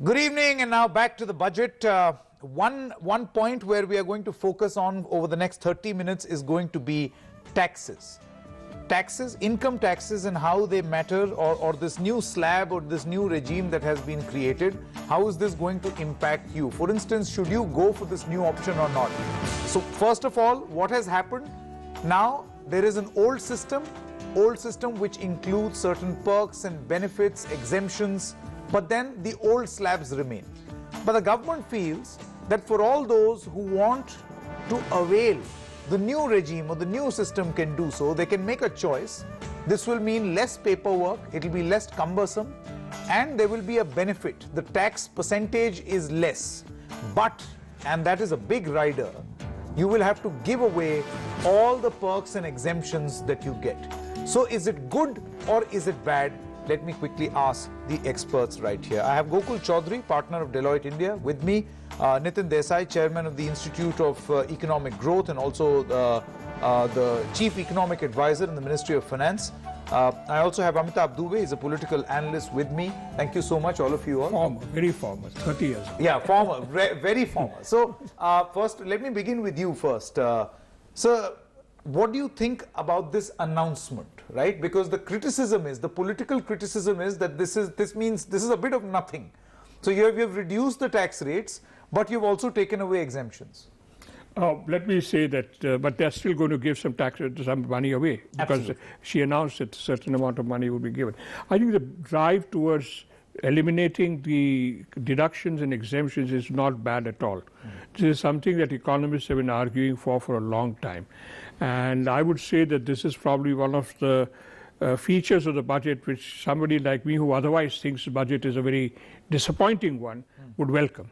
Good evening, and now back to the budget. One point where we are going to focus on over the next 30 minutes is going to be taxes. Taxes, income taxes, and how they matter, or this new slab or this new regime that has been created, how is this going to impact you? For instance, should you go for this new option or not? So first of all, what has happened? Now there is an old system which includes certain perks and benefits, exemptions, but then the old slabs remain. But the government feels that for all those who want to avail the new regime or the new system can do so, they can make a choice. This will mean less paperwork, it will be less cumbersome, and there will be a benefit. The tax percentage is less, but, and that is a big rider, you will have to give away all the perks and exemptions that you get. So is it good or is it bad? Let me quickly ask the experts right here. I have Gokul Chaudhary, partner of Deloitte India, with me. Nitin Desai, chairman of the Institute of Economic Growth and also the chief economic advisor in the Ministry of Finance. I also have Amitabh Dubey, he's a political analyst with me. Thank you so much, all of you all. Former, very former, 30 years ago. Yeah, former, very former. So first, let me begin with you first. Sir, what do you think about this announcement, right? Because the criticism is, the political criticism is that this means this is a bit of nothing. So you have reduced the tax rates, but you've also taken away exemptions. Let me say that, but they're still going to give some money away because Absolutely. she announced that a certain amount of money will be given. I think the drive towards eliminating the deductions and exemptions is not bad at all. This is something that economists have been arguing for a long time. And I would say that this is probably one of the features of the budget which somebody like me who otherwise thinks the budget is a very disappointing one would welcome.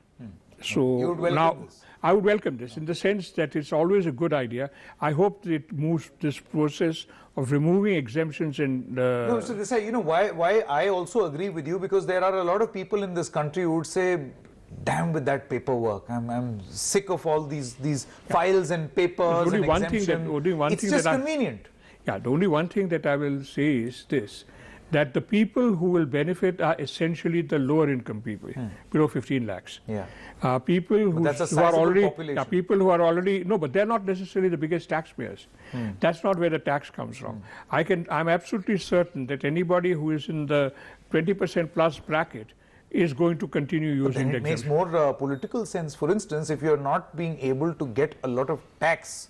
So You would welcome now this? I would welcome this in the sense that it's always a good idea. I hope that it moves this process of removing exemptions and No, Mr. Desai, you know why I also agree with you, because there are a lot of people in this country who would say, damn with that paperwork. I'm sick of all these files and papers and exemptions. It's just convenient. Yeah, the only one thing that I will say is this, that the people who will benefit are essentially the lower income people, below 15 lakhs. Yeah. People who that's a are sizable already, population. people who are already, no, but they're not necessarily the biggest taxpayers. That's not where the tax comes from. I'm absolutely certain that anybody who is in the 20% plus bracket is going to continue using Then the it makes exemption. more political sense. For instance, if you're not being able to get a lot of tax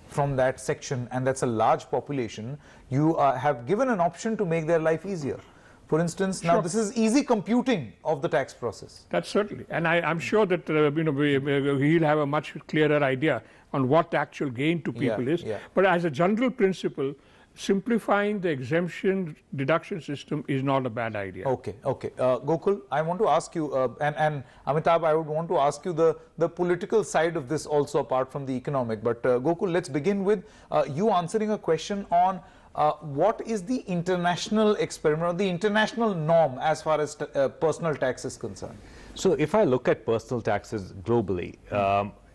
from that section, and that's a large population, you have given an option to make their life easier. For instance, now this is easy computing of the tax process. That's certainly, and I'm sure that he'll have a much clearer idea on what the actual gain to people is. Yeah. But as a general principle, simplifying the exemption deduction system is not a bad idea. Okay. Gokul, I want to ask you, and Amitabh, I would want to ask you the political side of this also, apart from the economic. But Gokul, let's begin with you answering a question on what is the international experiment or the international norm as far as personal tax is concerned? So if I look at personal taxes globally,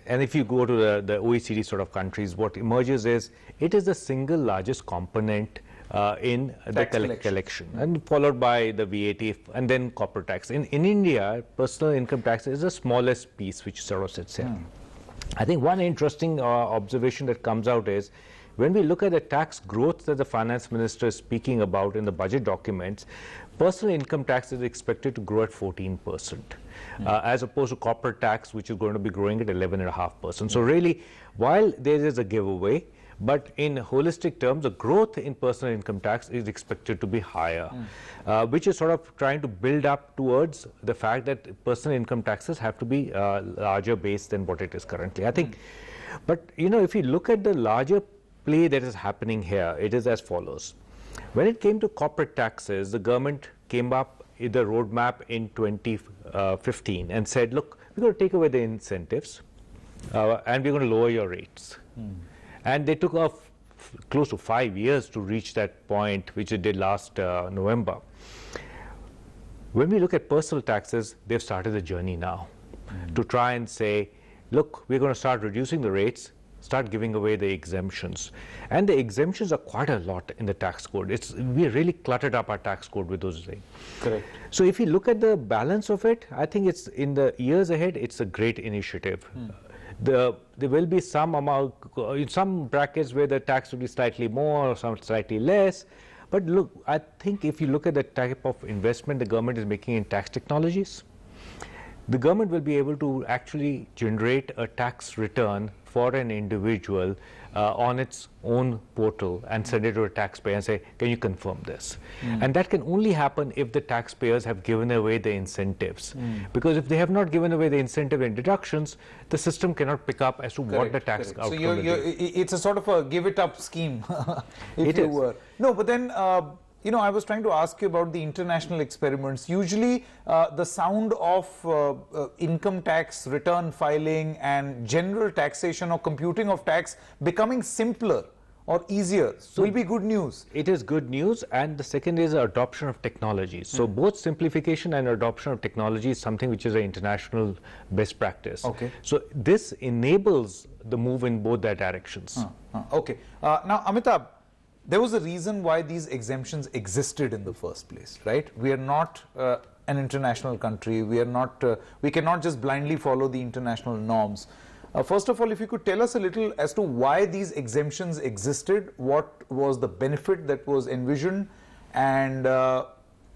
and if you go to the OECD sort of countries, what emerges is it is the single largest component in the collection, and followed by the VAT and then corporate tax. In India, personal income tax is the smallest piece which sort of sits here. I think one interesting observation that comes out is when we look at the tax growth that the finance minister is speaking about in the budget documents, personal income tax is expected to grow at 14%, as opposed to corporate tax, which is going to be growing at 11.5%. So really, while there is a giveaway, but in holistic terms, the growth in personal income tax is expected to be higher, which is sort of trying to build up towards the fact that personal income taxes have to be larger base than what it is currently. I think, but you know, if you look at the larger play that is happening here, it is as follows. When it came to corporate taxes, the government came up with a roadmap in 2015 and said, look, we're going to take away the incentives and we're going to lower your rates. And they took off close to 5 years to reach that point, which it did last November. When we look at personal taxes, they've started the journey now to try and say, look, we're going to start reducing the rates start giving away the exemptions. And the exemptions are quite a lot in the tax code. We really cluttered up our tax code with those things. Correct. So if you look at the balance of it, I think it's in the years ahead, it's a great initiative. There will be some amount, in some brackets where the tax will be slightly more or some slightly less. But look, I think if you look at the type of investment the government is making in tax technologies, the government will be able to actually generate a tax return for an individual on its own portal and send it to a taxpayer and say, can you confirm this? And that can only happen if the taxpayers have given away the incentives. Because if they have not given away the incentive and deductions, the system cannot pick up as to what the tax outcome will be. It's a sort of a give it up scheme, if It you is. were. No, but then, you know, I was trying to ask you about the international experiments. Usually, the sound of income tax return filing and general taxation or computing of tax becoming simpler or easier will be good news. It is good news, and the second is adoption of technology. So both simplification and adoption of technology is something which is an international best practice. Okay. So this enables the move in both their directions. Okay. Now, Amitabh, there was a reason why these exemptions existed in the first place, right? We are not an international country. We are not. We cannot just blindly follow the international norms. First of all, if you could tell us a little as to why these exemptions existed, what was the benefit that was envisioned, and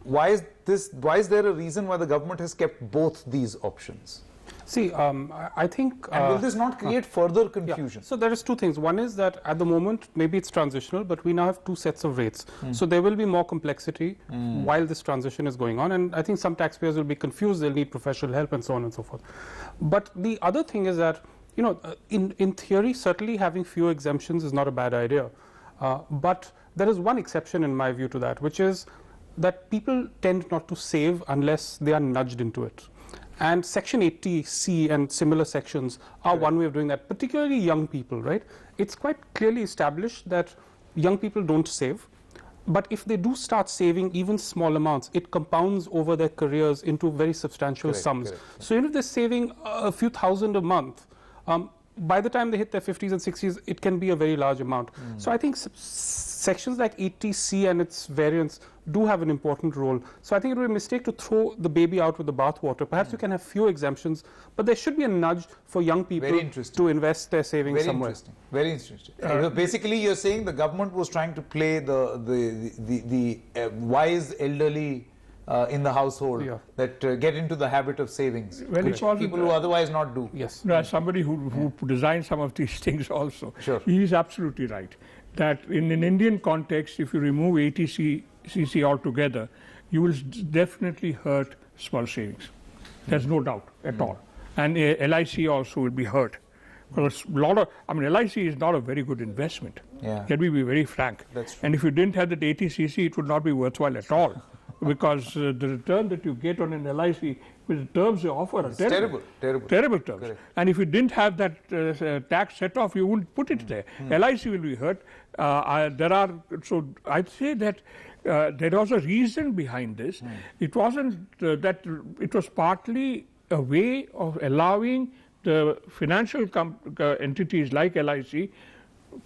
why is there a reason why the government has kept both these options? See, I think... And will this not create further confusion? Yeah. So there is two things. One is that at the moment, maybe it's transitional, but we now have two sets of rates. So there will be more complexity while this transition is going on. And I think some taxpayers will be confused. They'll need professional help and so on and so forth. But the other thing is that, you know, in theory, certainly having fewer exemptions is not a bad idea. But there is one exception in my view to that, which is that people tend not to save unless they are nudged into it. And Section 80C and similar sections are one way of doing that, particularly young people, right? It's quite clearly established that young people don't save. But if they do start saving even small amounts, it compounds over their careers into very substantial sums. So even if they're saving a few thousand a month, by the time they hit their 50s and 60s, it can be a very large amount. So I think sections like 80C and its variants do have an important role. So I think it would be a mistake to throw the baby out with the bathwater. Perhaps you can have few exemptions, but there should be a nudge for young people to invest their savings somewhere. Very interesting. Basically, you're saying the government was trying to play the wise elderly in the household that get into the habit of savings, which people who otherwise not do. Yes. As somebody who designed some of these things also, he is absolutely right that in an Indian context, if you remove 80cc altogether, you will definitely hurt small savings. There's no doubt at all. And LIC also will be hurt. Because LIC is not a very good investment. Let me be very frank. That's true. And if you didn't have that 80cc, it would not be worthwhile at all. Because the return that you get on an LIC with the terms they offer are terrible terms. Correct. And if you didn't have that tax set off, you wouldn't put it there. LIC will be hurt. So I'd say that there was a reason behind this. It wasn't that it was partly a way of allowing the financial entities like LIC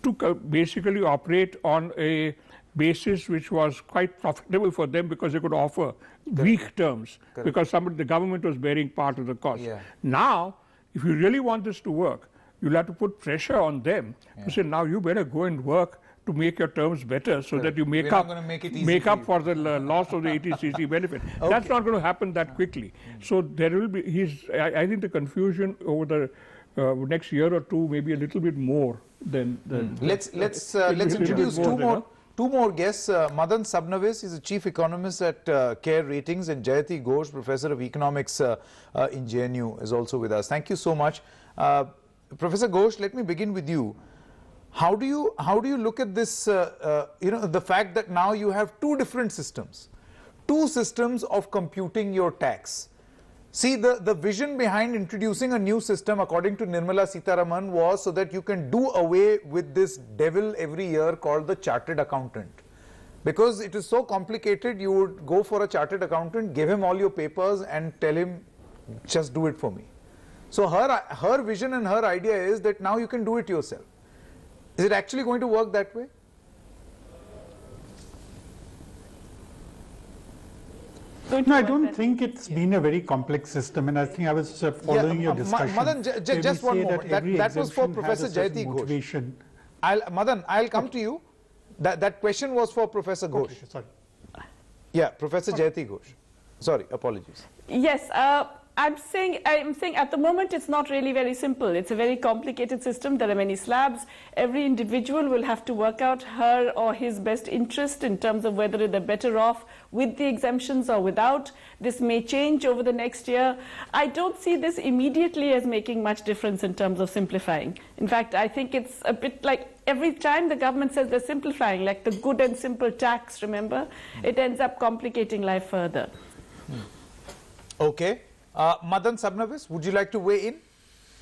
to basically operate on a basis which was quite profitable for them because they could offer weak terms because the government was bearing part of the cost. Now, if you really want this to work, you'll have to put pressure on them to say, now you better go and work to make your terms better so that you make up for the loss of the 80cc benefit. That's not going to happen that quickly. So there will be, I think the confusion over the next year or two may be a little bit more than... Let's introduce two more guests. Madan Sabnavis is a chief economist at CARE Ratings, and Jayati Ghosh, professor of economics in JNU, is also with us. Thank you so much. Professor Ghosh, let me begin with you. How do you look at this, the fact that now you have two different systems, two systems of computing your tax? See, the vision behind introducing a new system, according to Nirmala Sitharaman, was so that you can do away with this devil every year called the chartered accountant. Because it is so complicated, you would go for a chartered accountant, give him all your papers and tell him, just do it for me. So her vision and her idea is that now you can do it yourself. Is it actually going to work that way? No, I don't think it's been a very complex system, and I think I was following your discussion. Madan, where just we one say moment. every That was for exemption has Professor a certain Jayati Ghosh. motivation. Madan, I'll come to you. That question was for Professor Ghosh. Okay, sorry. Yeah, Professor Jayati Ghosh. Sorry, apologies. Yes, I'm saying at the moment it's not really very simple. It's a very complicated system. There are many slabs. Every individual will have to work out her or his best interest in terms of whether they're better off with the exemptions or without. This may change over the next year. I don't see this immediately as making much difference in terms of simplifying. In fact, I think it's a bit like every time the government says they're simplifying, like the good and simple tax, remember, it ends up complicating life further. Okay. Madan Sabnavis, would you like to weigh in?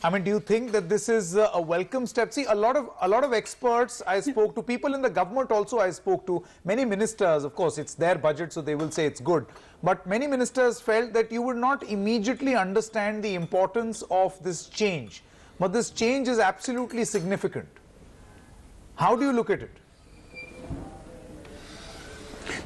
I mean, do you think that this is a welcome step? See, a lot of experts I spoke to, people in the government also I spoke to, many ministers, of course, it's their budget, so they will say it's good. But many ministers felt that you would not immediately understand the importance of this change. But this change is absolutely significant. How do you look at it?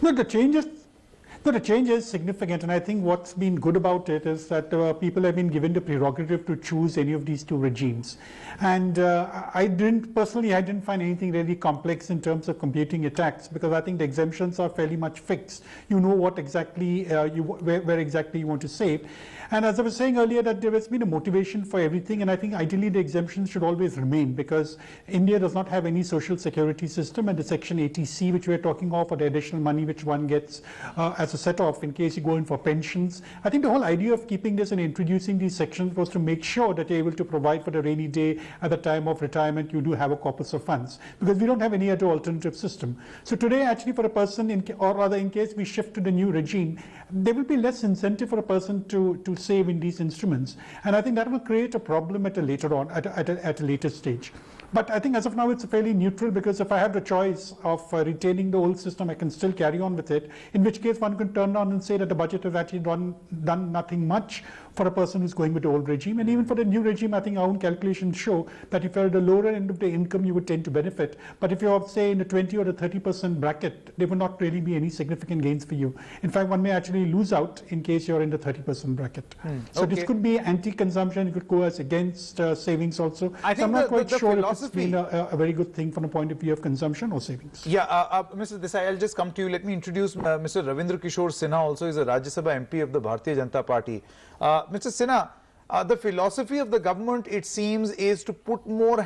No, the change is significant, and I think what's been good about it is that people have been given the prerogative to choose any of these two regimes. And I didn't find anything really complex in terms of computing a tax, because I think the exemptions are fairly much fixed. You know what exactly where exactly you want to save. And as I was saying earlier, that there has been a motivation for everything, and I think ideally the exemptions should always remain, because India does not have any social security system, and the Section 80C which we're talking of, or the additional money which one gets as a set-off in case you go in for pensions. I think the whole idea of keeping this and introducing these sections was to make sure that you're able to provide for the rainy day. At the time of retirement, you do have a corpus of funds, because we don't have any other alternative system. So today, actually, for a person, or rather in case we shift to the new regime, there will be less incentive for a person to save in these instruments, and I think that will create a problem at a later stage. But I think as of now it's fairly neutral, because if I have the choice of retaining the old system, I can still carry on with it, in which case one can turn around and say that the budget has actually done nothing much for a person who's going with the old regime. And even for the new regime, I think our own calculations show that if you're at the lower end of the income, you would tend to benefit. But if you're, say, in the 20 or the 30% bracket, there would not really be any significant gains for you. In fact, one may actually lose out in case you're in the 30% bracket. So this could be anti-consumption, it could go as against savings also. I think so I'm not quite sure if it's philosophy been a very good thing from the point of view of consumption or savings. Yeah, Mr. Desai, I'll just come to you. Let me introduce Mr. Ravindra Kishore Sinha, also is a Rajya Sabha MP of the Bharatiya Janata Party. Mr. Sinha, the philosophy of the government, it seems, is to put more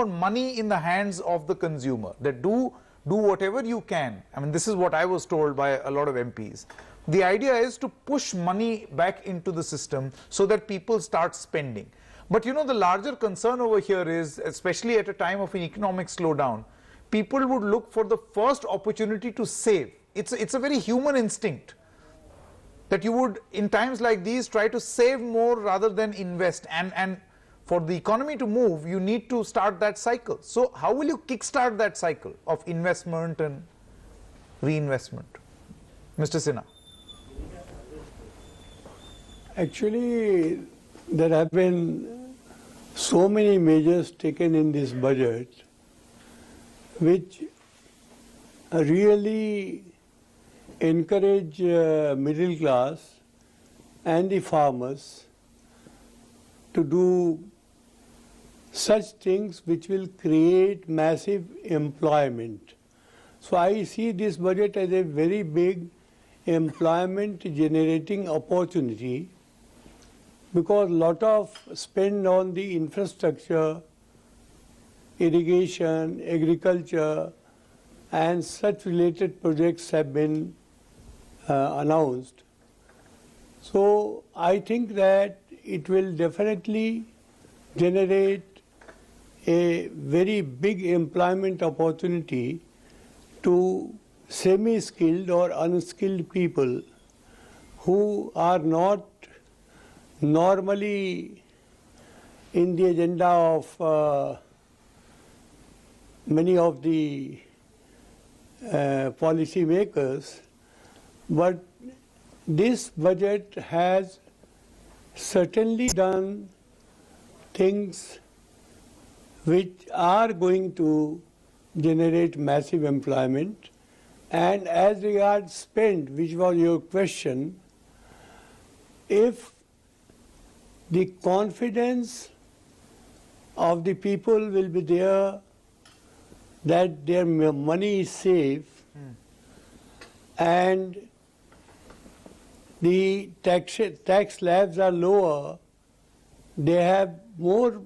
money in the hands of the consumer. That do whatever you can. I mean, this is what I was told by a lot of MPs. The idea is to push money back into the system so that people start spending. But you know, the larger concern over here is, especially at a time of an economic slowdown, people would look for the first opportunity to save. It's a very human instinct that you would, in times like these, try to save more rather than invest. And for the economy to move, you need to start that cycle. So how will you kickstart that cycle of investment and reinvestment? Mr. Sinha. Actually, there have been so many measures taken in this budget which really encourage middle class and the farmers to do such things which will create massive employment. So I see this budget as a very big employment generating opportunity, because a lot of spend on the infrastructure, irrigation, agriculture, and such related projects have been announced. So I think that it will definitely generate a very big employment opportunity to semi-skilled or unskilled people who are not normally in the agenda of many of the policy makers, but this budget has certainly done things which are going to generate massive employment. And as regards spend, which was your question, if the confidence of the people will be there that their money is safe and the tax slabs are lower, they have more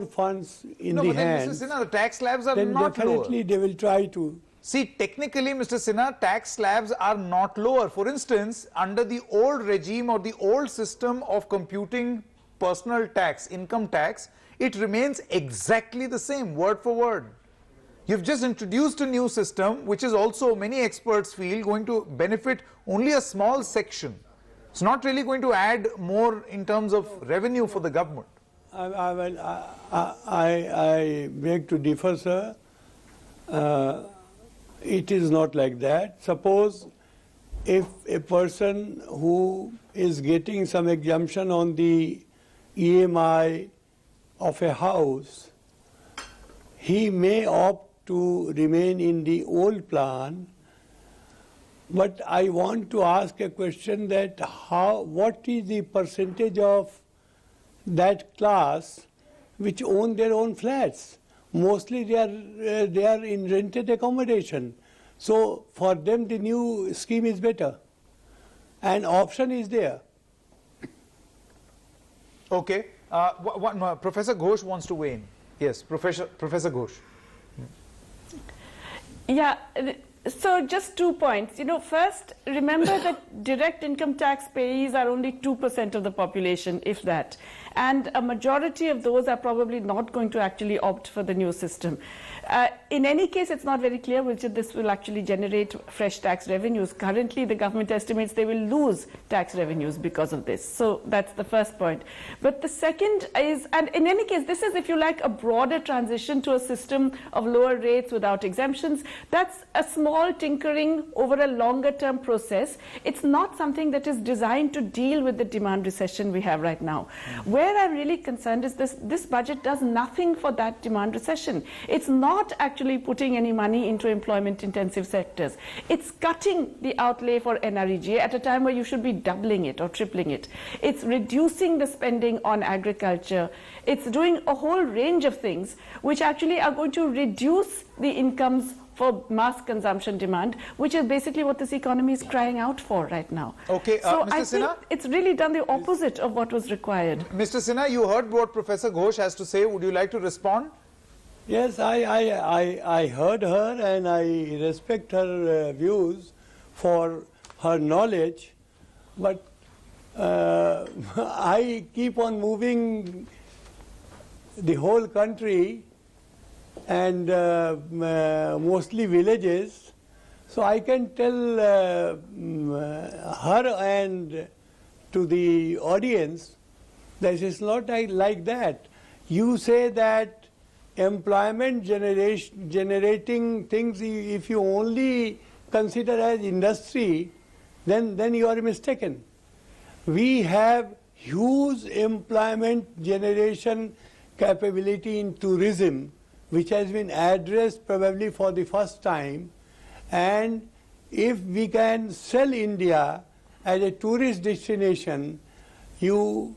funds in the but then, hands, Mr. Sinha, the tax slabs are then not definitely lower. they will try to. See, technically, Mr. Sinha, tax slabs are not lower. For instance, under the old regime or the old system of computing personal tax, income tax, it remains exactly the same, word for word. You've just introduced a new system, which is also, many experts feel, going to benefit only a small section. It's not really going to add more in terms of revenue for the government. I beg to differ, sir. It is not like that. Suppose if a person who is getting some exemption on the EMI of a house, he may opt to remain in the old plan. But I want to ask a question that what is the percentage of that class which own their own flats? Mostly they are in rented accommodation. So for them the new scheme is better. And option is there. Okay. Professor Ghosh wants to weigh in. Yes, Professor Ghosh. Yeah, so just 2 points. First, remember that direct income tax payees are only 2% of the population, if that. And a majority of those are probably not going to actually opt for the new system. In any case, it's not very clear whether this will actually generate fresh tax revenues. Currently, the government estimates they will lose tax revenues because of this. So that's the first point. But the second is, and in any case, this is, if you like, a broader transition to a system of lower rates without exemptions. That's a small tinkering over a longer term process. It's not something that is designed to deal with the demand recession we have right now. Where I'm really concerned is this budget does nothing for that demand recession. It's not actually putting any money into employment intensive sectors. It's cutting the outlay for NREGA at a time where you should be doubling it or tripling it. It's reducing the spending on agriculture. It's doing a whole range of things which actually are going to reduce the incomes for mass consumption demand, which is basically what this economy is crying out for right now. Okay, so Mr. I Sinha? think it's really done the opposite of what was required. Mr. Sinha, you heard what Professor Ghosh has to say. Would you like to respond? Yes, I heard her and I respect her views for her knowledge, but I keep on moving the whole country and mostly villages, so I can tell her and to the audience that it's not like that. You say that employment generating things, if you only consider as industry, then you are mistaken. We have huge employment generation capability in tourism, which has been addressed probably for the first time. And if we can sell India as a tourist destination, No,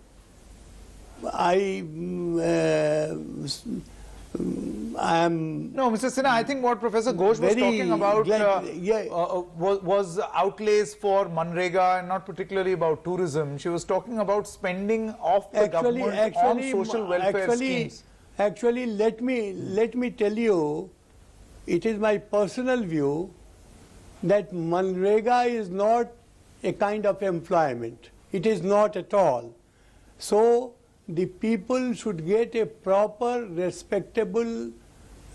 Mr. Sinha, I think what Professor Ghosh was talking about was outlays for Manrega and not particularly about tourism. She was talking about spending of the government on social welfare schemes. Actually, let me tell you, it is my personal view that Manrega is not a kind of employment. It is not at all. So the people should get a proper, respectable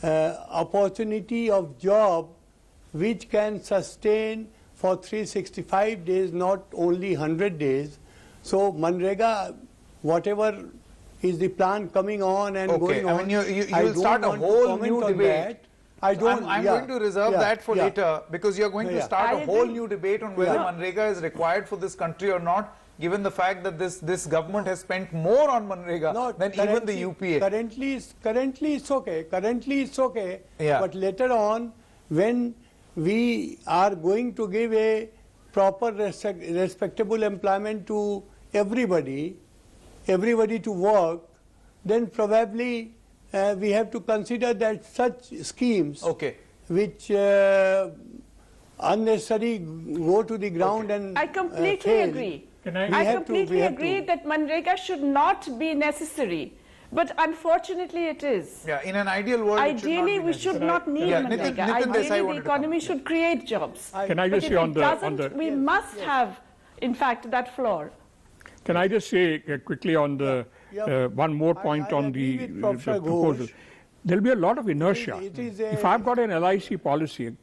opportunity of job which can sustain for 365 days, not only 100 days. So Manrega, whatever is the plan coming on and going on, I mean, you'll start a whole new debate. I'm going to reserve that for later, because you're going to start a whole new debate on whether Yeah. Manrega is required for this country or not. given the fact that this government has spent more on Manrega than even the UPA. Currently it's okay. Currently it's okay. Yeah. But later on, when we are going to give a proper respectable employment to everybody to work, then probably we have to consider that such schemes which unnecessarily go to the ground and I completely fail. agree. I completely agree that Manrega should not be necessary. But unfortunately it is. Yeah, in an ideal world, Ideally, we should not need Manrega. Nitin Desai Ideally, wanted the to come. economy should create jobs. Can I just But say if on it the doesn't, we must have, in fact, that floor. Can I just say quickly on the one more point I on agree the, with the Professor proposal? Ghosh. There'll be a lot of inertia. It is If I've got an LIC policy,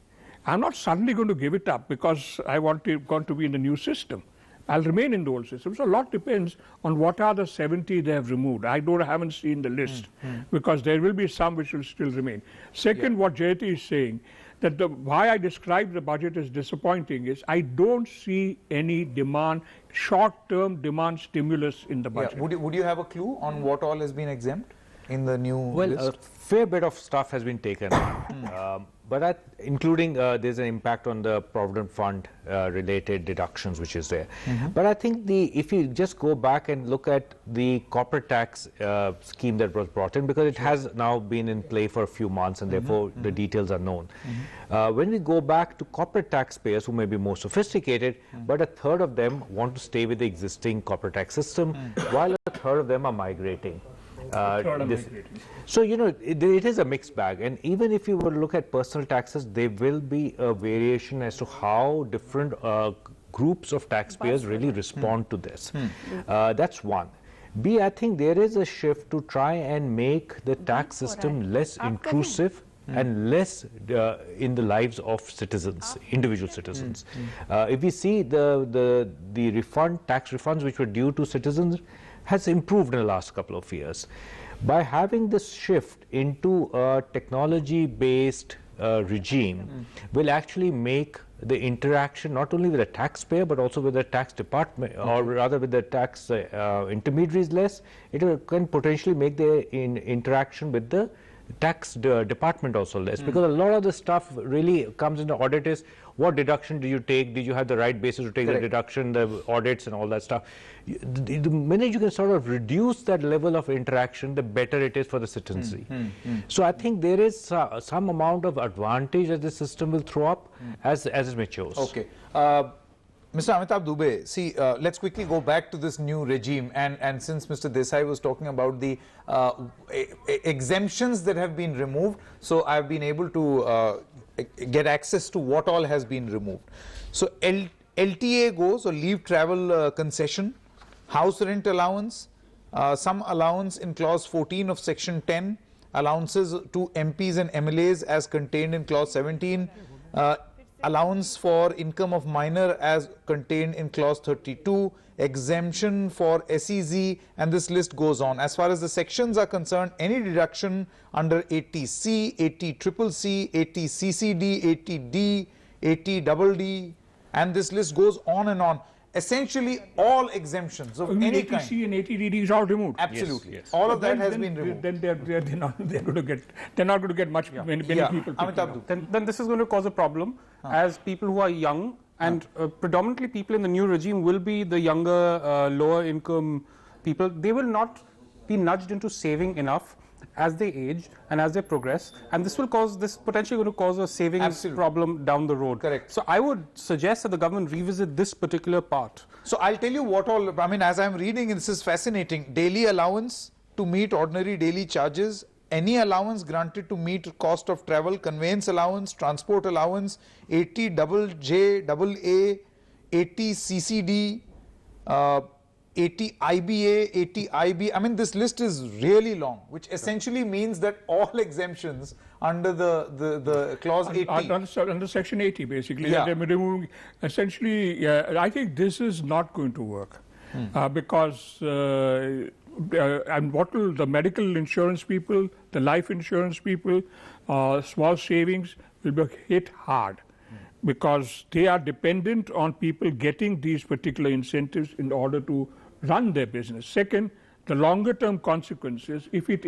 I'm not suddenly going to give it up because I want to be in the new system. I'll remain in the old system. So a lot depends on what are the 70 they have removed. I haven't seen the list because there will be some which will still remain. Second, what Jayati is saying, that why I describe the budget as disappointing is I don't see any demand, short-term demand stimulus in the budget. Yeah. Would you have a clue on what all has been exempt in the new list? A fair bit of stuff has been taken out, but including there's an impact on the Provident Fund related deductions which is there. But I think if you just go back and look at the corporate tax scheme that was brought in, because it has now been in play for a few months and therefore the details are known. When we go back to corporate taxpayers who may be more sophisticated, but a third of them want to stay with the existing corporate tax system, while a third of them are migrating. So, it is a mixed bag, and even if you were to look at personal taxes, there will be a variation as to how different groups of taxpayers really respond to this. That's one. B, I think there is a shift to try and make the tax system less intrusive and less in the lives of citizens, individual citizens. If we see the tax refunds which were due to citizens has improved in the last couple of years. By having this shift into a technology-based regime will actually make the interaction not only with the taxpayer but also with the tax department, or rather with the tax intermediaries less. It can potentially make the interaction with the tax department also less, because a lot of the stuff really comes in the audit is what deduction do you take, did you have the right basis to take the deduction, the audits and all that stuff. The minute you can sort of reduce that level of interaction, the better it is for the citizenry. So I think there is some amount of advantage that the system will throw up as it matures. Okay. Mr. Amitabh Dubey, see, let's quickly go back to this new regime, and since Mr. Desai was talking about the exemptions that have been removed, so I've been able to get access to what all has been removed. So LTA goes, or leave travel concession, house rent allowance, some allowance in clause 14 of section 10, allowances to MPs and MLAs as contained in clause 17, allowance for income of minor as contained in clause 32, exemption for SEZ, and this list goes on. As far as the sections are concerned, any deduction under 80C, 80CCC, 80CCD, 80D, 80DD, and this list goes on and on. Essentially all exemptions of any kind. 80C and 80DD is all removed. Absolutely. Yes. All of that has been removed. Then they're not going to get much many people. Amitabh, Then this is going to cause a problem as people who are young and predominantly people in the new regime will be the younger, lower income people. They will not be nudged into saving enough as they age and as they progress, and this potentially going to cause a savings problem down the road. Correct. So I would suggest that the government revisit this particular part. so I'll tell you what all, I mean, as I'm reading, this is fascinating. Daily allowance to meet ordinary daily charges, any allowance granted to meet cost of travel, conveyance allowance, transport allowance, 80 AA, 80 CCD, 80 IBA, 80 IB. I mean, this list is really long, which essentially means that all exemptions under the clause 80. Under section 80, basically. Yeah. They're removing, essentially, I think this is not going to work because and what will the medical insurance people, the life insurance people, small savings will be hit hard because they are dependent on people getting these particular incentives in order to run their business. Second, the longer term consequences, if it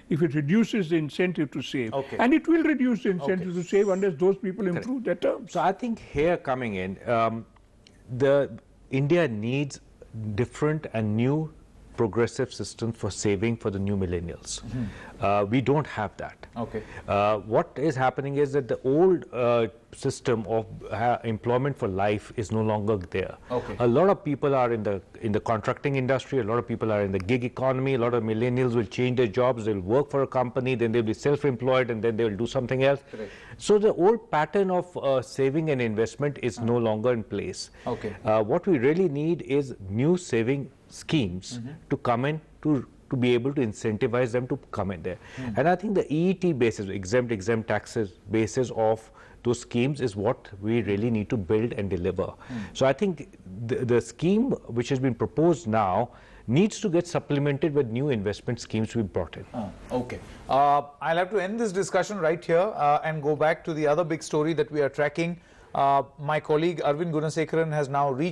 reduces the incentive to save, Okay. and it will reduce the incentive to save unless those people improve their terms. So I think here coming in, India needs different and new progressive systems for saving for the new millennials. We don't have that. Okay. What is happening is that the old system of employment for life is no longer there. Okay. A lot of people are in the contracting industry, a lot of people are in the gig economy, a lot of millennials will change their jobs, they'll work for a company, then they'll be self-employed, and then they'll do something else. Correct. So the old pattern of saving and investment is no longer in place. Okay. What we really need is new saving schemes to come in to be able to incentivize them to come in there. And I think the EET basis, exempt taxes basis of those schemes is what we really need to build and deliver. So I think the scheme which has been proposed now needs to get supplemented with new investment schemes to be brought in. Okay. I'll have to end this discussion right here and go back to the other big story that we are tracking. My colleague Arvind Gunasekaran has now reached